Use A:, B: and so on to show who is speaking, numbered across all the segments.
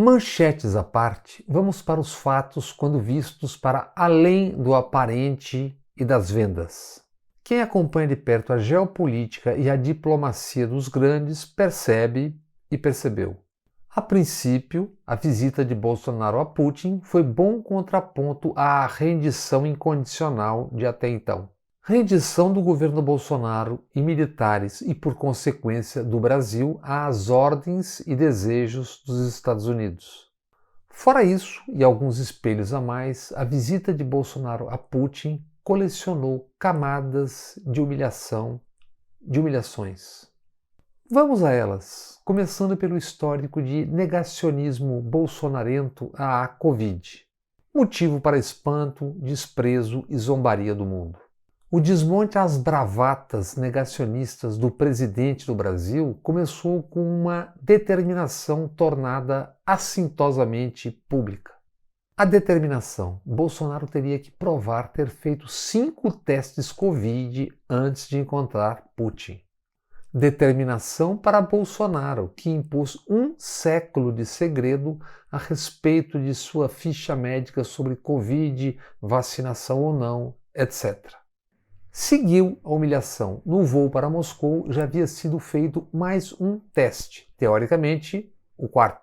A: Manchetes à parte, vamos para os fatos quando vistos para além do aparente e das vendas. Quem acompanha de perto a geopolítica e a diplomacia dos grandes percebe e percebeu. A princípio, a visita de Bolsonaro a Putin foi bom contraponto à rendição incondicional de até então. Rendição do governo Bolsonaro e militares e, por consequência, do Brasil às ordens e desejos dos Estados Unidos. Fora isso, e alguns espelhos a mais, a visita de Bolsonaro a Putin colecionou camadas de humilhações. Vamos a elas, começando pelo histórico de negacionismo bolsonarento à Covid, motivo para espanto, desprezo e zombaria do mundo. O desmonte às bravatas negacionistas do presidente do Brasil começou com uma determinação tornada assintosamente pública. A determinação: Bolsonaro teria que provar ter feito 5 testes Covid antes de encontrar Putin. Determinação para Bolsonaro, que impôs 1 século de segredo a respeito de sua ficha médica sobre Covid, vacinação ou não, etc. Seguiu a humilhação. No voo para Moscou já havia sido feito mais um teste, teoricamente o 4º.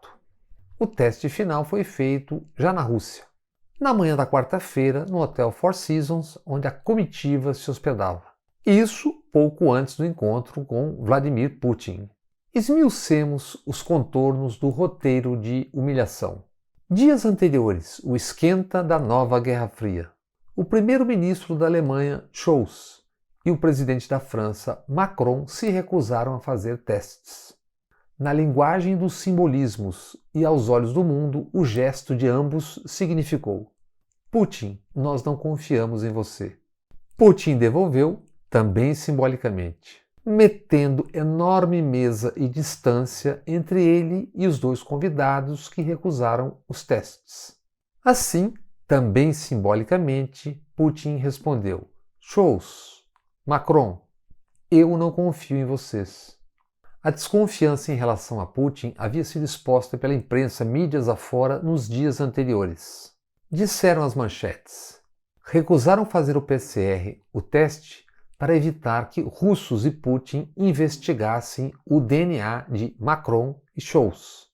A: O teste final foi feito já na Rússia. Na manhã da quarta-feira, no Hotel Four Seasons, onde a comitiva se hospedava. Isso pouco antes do encontro com Vladimir Putin. Esmiucemos os contornos do roteiro de humilhação. Dias anteriores, o esquenta da nova Guerra Fria. O primeiro-ministro da Alemanha, Scholz, e o presidente da França, Macron, se recusaram a fazer testes. Na linguagem dos simbolismos e aos olhos do mundo, o gesto de ambos significou: Putin, nós não confiamos em você. Putin devolveu, também simbolicamente, metendo enorme mesa e distância entre ele e os 2 convidados que recusaram os testes. Assim, também simbolicamente, Putin respondeu: Scholz, Macron, eu não confio em vocês. A desconfiança em relação a Putin havia sido exposta pela imprensa mídias afora nos dias anteriores. Disseram as manchetes: recusaram fazer o PCR, o teste, para evitar que russos e Putin investigassem o DNA de Macron e Scholz.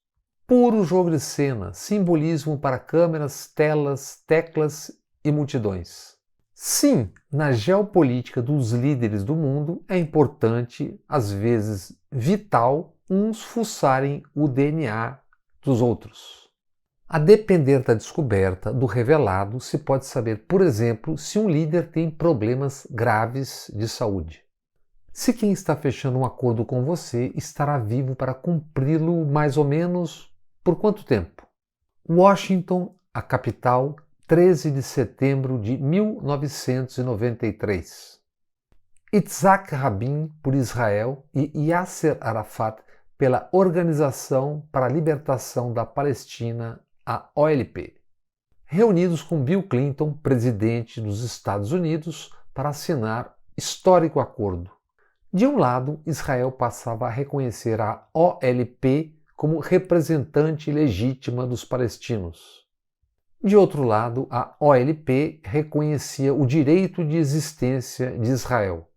A: Puro jogo de cena, simbolismo para câmeras, telas, teclas e multidões. Sim, na geopolítica dos líderes do mundo é importante, às vezes vital, uns fuçarem o DNA dos outros. A depender da descoberta do revelado, se pode saber, por exemplo, se um líder tem problemas graves de saúde. Se quem está fechando um acordo com você estará vivo para cumpri-lo mais ou menos por quanto tempo? Washington, a capital, 13 de setembro de 1993. Yitzhak Rabin por Israel e Yasser Arafat pela Organização para a Libertação da Palestina, a OLP, reunidos com Bill Clinton, presidente dos Estados Unidos, para assinar histórico acordo. De um lado, Israel passava a reconhecer a OLP como representante legítima dos palestinos. De outro lado, a OLP reconhecia o direito de existência de Israel.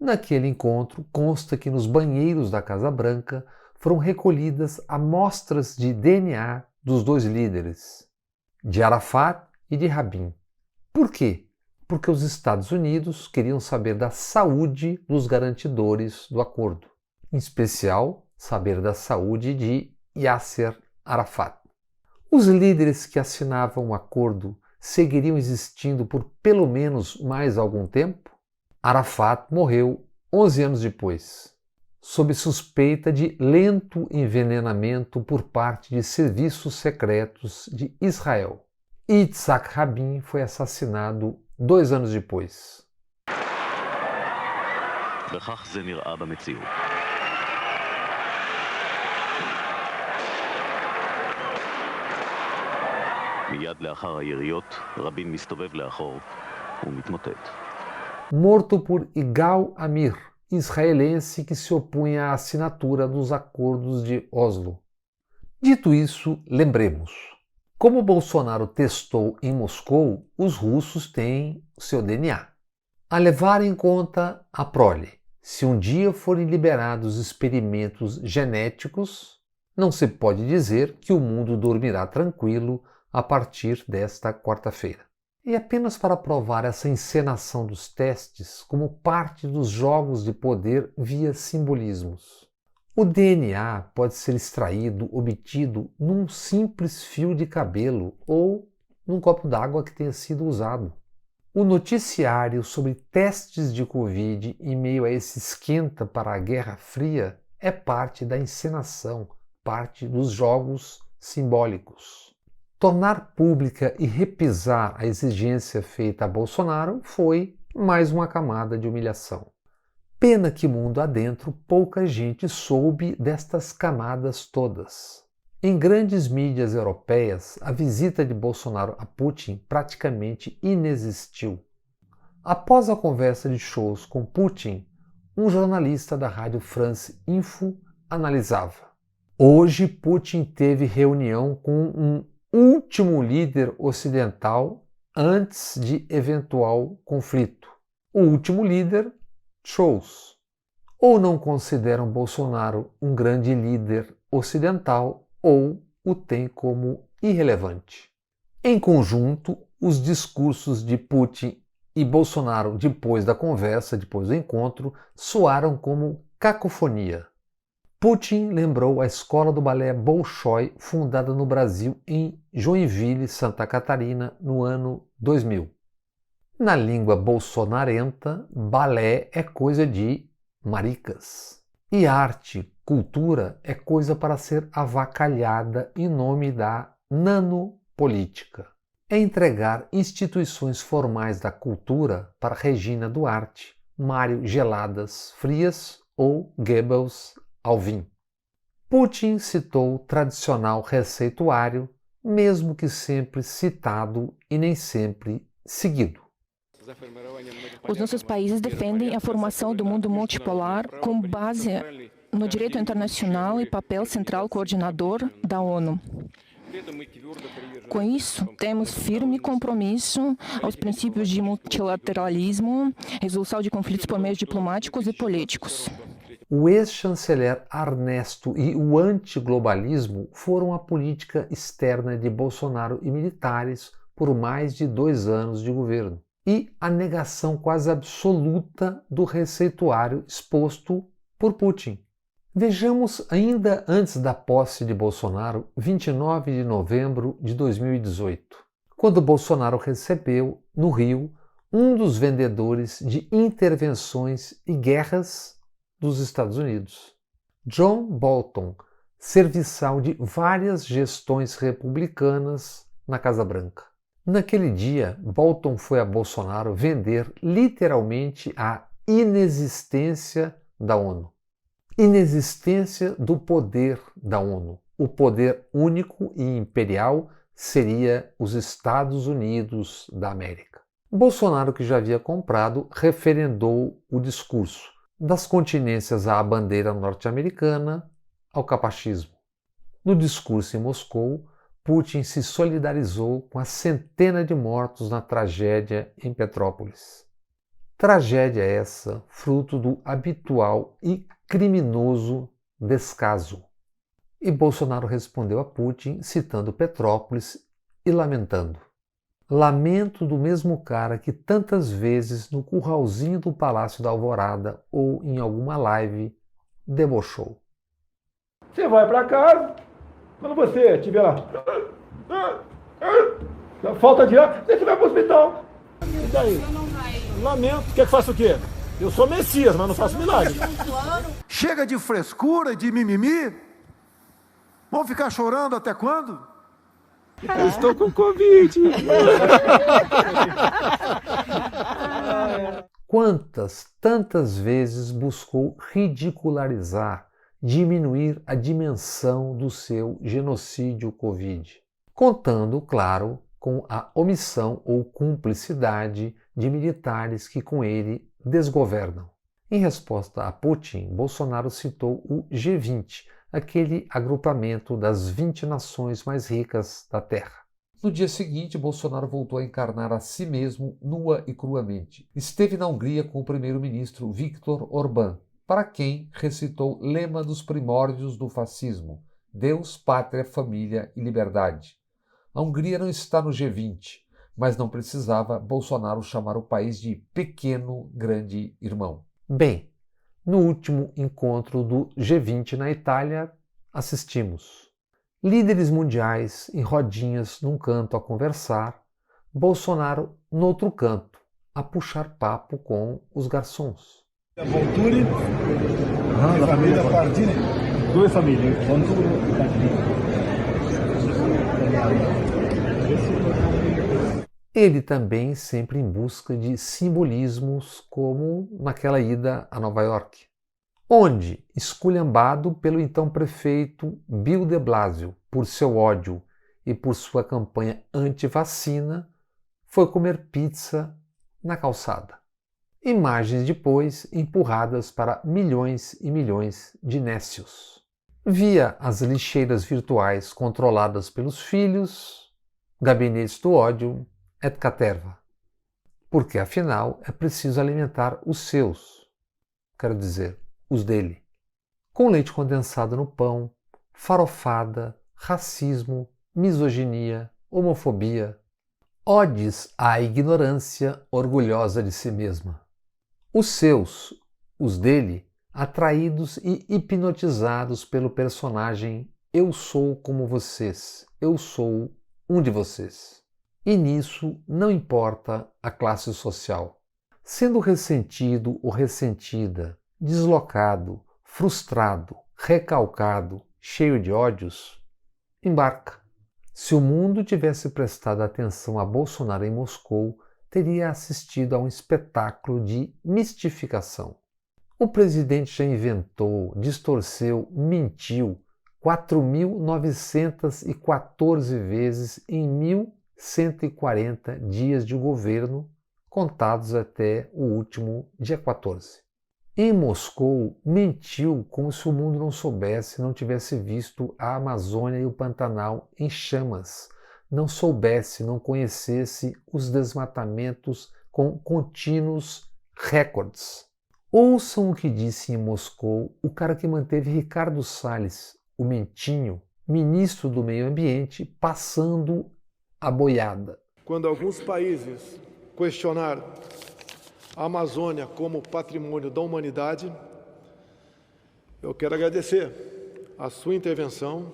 A: Naquele encontro, consta que nos banheiros da Casa Branca foram recolhidas amostras de DNA dos 2 líderes, de Arafat e de Rabin. Por quê? Porque os Estados Unidos queriam saber da saúde dos garantidores do acordo, em especial saber da saúde de Yasser Arafat. Os líderes que assinavam o acordo seguiriam existindo por pelo menos mais algum tempo? Arafat morreu 11 anos depois, sob suspeita de lento envenenamento por parte de serviços secretos de Israel. Yitzhak Rabin foi assassinado 2 anos depois. Morto por Igal Amir, israelense que se opunha à assinatura dos acordos de Oslo. Dito isso, lembremos. Como Bolsonaro testou em Moscou, os russos têm seu DNA. A levar em conta a prole, se um dia forem liberados experimentos genéticos, não se pode dizer que o mundo dormirá tranquilo a partir desta quarta-feira. E apenas para provar essa encenação dos testes como parte dos jogos de poder via simbolismos. O DNA pode ser extraído, obtido num simples fio de cabelo ou num copo d'água que tenha sido usado. O noticiário sobre testes de Covid em meio a esse esquenta para a Guerra Fria é parte da encenação, parte dos jogos simbólicos. Tornar pública e repisar a exigência feita a Bolsonaro foi mais uma camada de humilhação. Pena que mundo adentro pouca gente soube destas camadas todas. Em grandes mídias europeias, a visita de Bolsonaro a Putin praticamente inexistiu. Após a conversa de shows com Putin, um jornalista da rádio France Info analisava: hoje Putin teve reunião com um último líder ocidental antes de eventual conflito. O último líder, shows. Ou não consideram Bolsonaro um grande líder ocidental ou o tem como irrelevante. Em conjunto, os discursos de Putin e Bolsonaro depois da conversa, depois do encontro, soaram como cacofonia. Putin lembrou a escola do balé Bolshoi, fundada no Brasil em Joinville, Santa Catarina, no ano 2000. Na língua bolsonarenta, balé é coisa de maricas. E arte, cultura, é coisa para ser avacalhada em nome da nanopolítica. É entregar instituições formais da cultura para Regina Duarte, Mário Geladas Frias ou Goebbels Alvim. Putin citou o tradicional receituário, mesmo que sempre citado e nem sempre seguido.
B: Os nossos países defendem a formação do mundo multipolar com base no direito internacional e papel central coordenador da ONU. Com isso, temos firme compromisso aos princípios de multilateralismo, resolução de conflitos por meios diplomáticos e políticos.
A: O ex-chanceler Ernesto e o antiglobalismo foram a política externa de Bolsonaro e militares por mais de 2 anos de governo, e a negação quase absoluta do receituário exposto por Putin. Vejamos ainda antes da posse de Bolsonaro, 29 de novembro de 2018, quando Bolsonaro recebeu, no Rio, um dos vendedores de intervenções e guerras dos Estados Unidos, John Bolton, serviçal de várias gestões republicanas na Casa Branca. Naquele dia, Bolton foi a Bolsonaro vender literalmente a inexistência da ONU. Inexistência do poder da ONU. O poder único e imperial seria os Estados Unidos da América. Bolsonaro, que já havia comprado, referendou o discurso, das continências à bandeira norte-americana ao capachismo. No discurso em Moscou, Putin se solidarizou com a centena de mortos na tragédia em Petrópolis. Tragédia essa fruto do habitual e criminoso descaso. E Bolsonaro respondeu a Putin citando Petrópolis e lamentando: lamento do mesmo cara que tantas vezes no curralzinho do Palácio da Alvorada ou em alguma live debochou.
C: Você vai para casa, quando você tiver lá, falta de ar, você vai para o hospital. E daí? Lamento. Quer que faça o quê? Eu sou Messias, mas não faço milagre.
D: Chega de frescura, de mimimi. Vão ficar chorando até quando?
C: Eu estou com Covid.
A: Quantas, tantas vezes buscou ridicularizar, diminuir a dimensão do seu genocídio Covid, contando, claro, com a omissão ou cumplicidade de militares que com ele desgovernam. Em resposta a Putin, Bolsonaro citou o G20, aquele agrupamento das 20 nações mais ricas da Terra. No dia seguinte, Bolsonaro voltou a encarnar a si mesmo nua e cruamente. Esteve na Hungria com o primeiro-ministro Viktor Orbán, para quem recitou lema dos primórdios do fascismo: Deus, Pátria, Família e Liberdade. A Hungria não está no G20, mas não precisava Bolsonaro chamar o país de pequeno grande irmão. Bem, no último encontro do G20 na Itália, assistimos líderes mundiais em rodinhas num canto a conversar, Bolsonaro no outro canto a puxar papo com os garçons.
C: Volturi, família Pardini, duas famílias,
A: Ele também sempre em busca de simbolismos, como naquela ida a Nova York, onde, esculhambado pelo então prefeito Bill de Blasio por seu ódio e por sua campanha anti-vacina, foi comer pizza na calçada. Imagens depois empurradas para milhões e milhões de nécios. Via as lixeiras virtuais controladas pelos filhos, gabinetes do ódio, et caterva. Porque afinal é preciso alimentar os seus, quero dizer, os dele. Com leite condensado no pão, farofada, racismo, misoginia, homofobia, odes à ignorância orgulhosa de si mesma. Os seus, os dele, atraídos e hipnotizados pelo personagem Eu sou como vocês, eu sou um de vocês. E nisso não importa a classe social. Sendo ressentido ou ressentida, deslocado, frustrado, recalcado, cheio de ódios, embarca. Se o mundo tivesse prestado atenção a Bolsonaro em Moscou, teria assistido a um espetáculo de mistificação. O presidente já inventou, distorceu, mentiu 4.914 vezes em 1.140 dias de governo, contados até o último dia 14. Em Moscou, mentiu como se o mundo não soubesse, não tivesse visto a Amazônia e o Pantanal em chamas, não soubesse, não conhecesse os desmatamentos com contínuos recordes. Ouçam o que disse em Moscou o cara que manteve Ricardo Salles, o mentinho, ministro do Meio Ambiente, passando a boiada.
C: Quando alguns países questionaram a Amazônia como patrimônio da humanidade, eu quero agradecer a sua intervenção,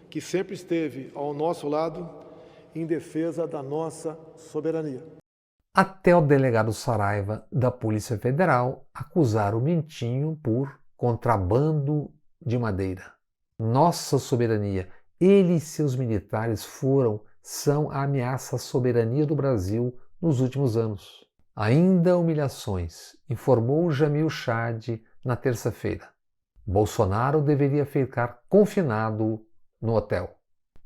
C: que sempre esteve ao nosso lado em defesa da nossa soberania.
A: Até o delegado Saraiva da Polícia Federal acusar o mentinho por contrabando de madeira. Nossa soberania, ele e seus militares são a ameaça à soberania do Brasil nos últimos anos. Ainda humilhações, informou Jamil Chad na terça-feira. Bolsonaro deveria ficar confinado no hotel.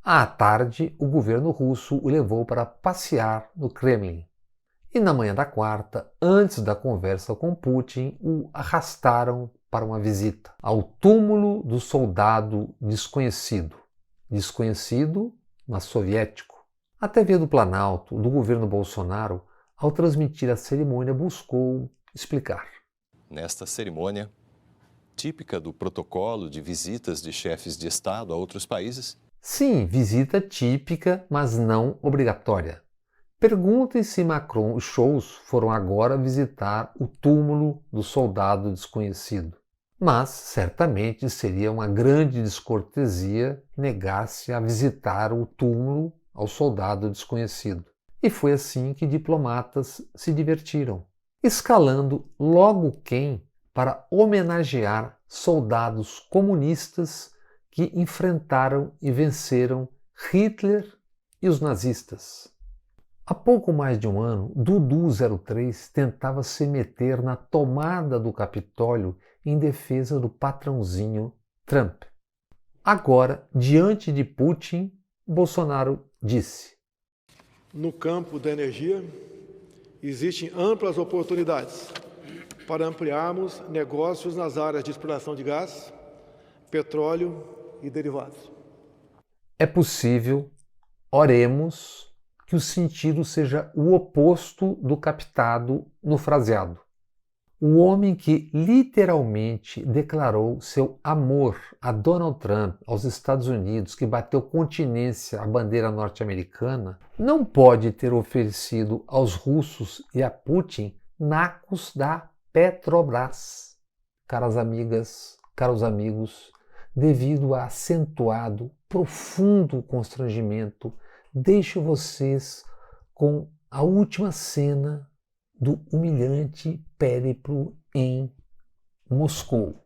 A: À tarde, o governo russo o levou para passear no Kremlin. E na manhã da quarta, antes da conversa com Putin, o arrastaram para uma visita ao túmulo do soldado desconhecido. Desconhecido, mas soviético. A TV do Planalto, do governo Bolsonaro, ao transmitir a cerimônia, buscou explicar.
E: Nesta cerimônia, típica do protocolo de visitas de chefes de Estado a outros países?
A: Sim, visita típica, mas não obrigatória. Perguntem se Macron e Scholz foram agora visitar o túmulo do soldado desconhecido. Mas, certamente, seria uma grande descortesia negar-se a visitar o túmulo ao soldado desconhecido. E foi assim que diplomatas se divertiram, escalando logo quem para homenagear soldados comunistas que enfrentaram e venceram Hitler e os nazistas. Há pouco mais de um ano, Dudu 03 tentava se meter na tomada do Capitólio em defesa do patrãozinho Trump. Agora, diante de Putin, Bolsonaro disse:
C: no campo da energia, existem amplas oportunidades para ampliarmos negócios nas áreas de exploração de gás, petróleo e derivados.
A: É possível, oremos, que o sentido seja o oposto do captado no fraseado. O homem que literalmente declarou seu amor a Donald Trump, aos Estados Unidos, que bateu continência à bandeira norte-americana, não pode ter oferecido aos russos e a Putin nacos da Petrobras. Caras amigas, caros amigos, devido a acentuado, profundo constrangimento, deixo vocês com a última cena do humilhante périplo em Moscou.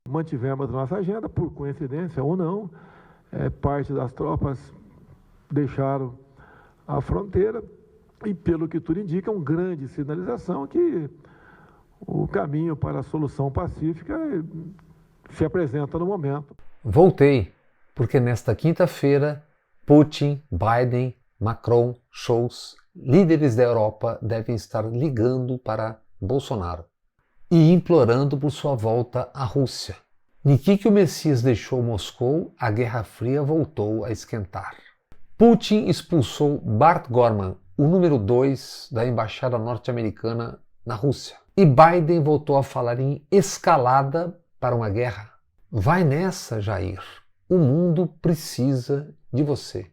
D: Mantivemos a nossa agenda, por coincidência ou não, parte das tropas deixaram a fronteira e, pelo que tudo indica, uma grande sinalização que o caminho para a solução pacífica se apresenta no momento.
A: Voltei, porque nesta quinta-feira, Putin, Biden, Macron, Scholz, líderes da Europa devem estar ligando para Bolsonaro e implorando por sua volta à Rússia. Niki que o Messias deixou Moscou, a Guerra Fria voltou a esquentar. Putin expulsou Bart Gorman, o número 2 da embaixada norte-americana na Rússia. E Biden voltou a falar em escalada para uma guerra. Vai nessa, Jair. O mundo precisa de você.